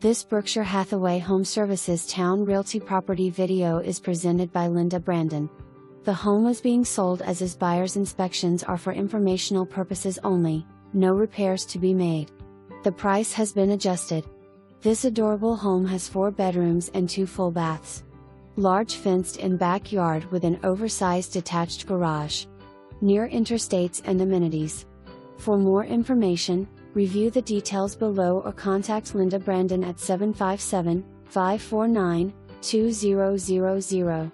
This Berkshire Hathaway HomeServices Towne Realty property video is presented by Linda Brandon. The home is being sold as is. Buyer's inspections are for informational purposes only, no repairs to be made. The price has been adjusted. This adorable home has 4 bedrooms and 2 full baths. Large fenced-in backyard with an oversized detached garage. Near interstates and amenities. For more information, review the details below or contact Linda Brandon at 757-549-2000.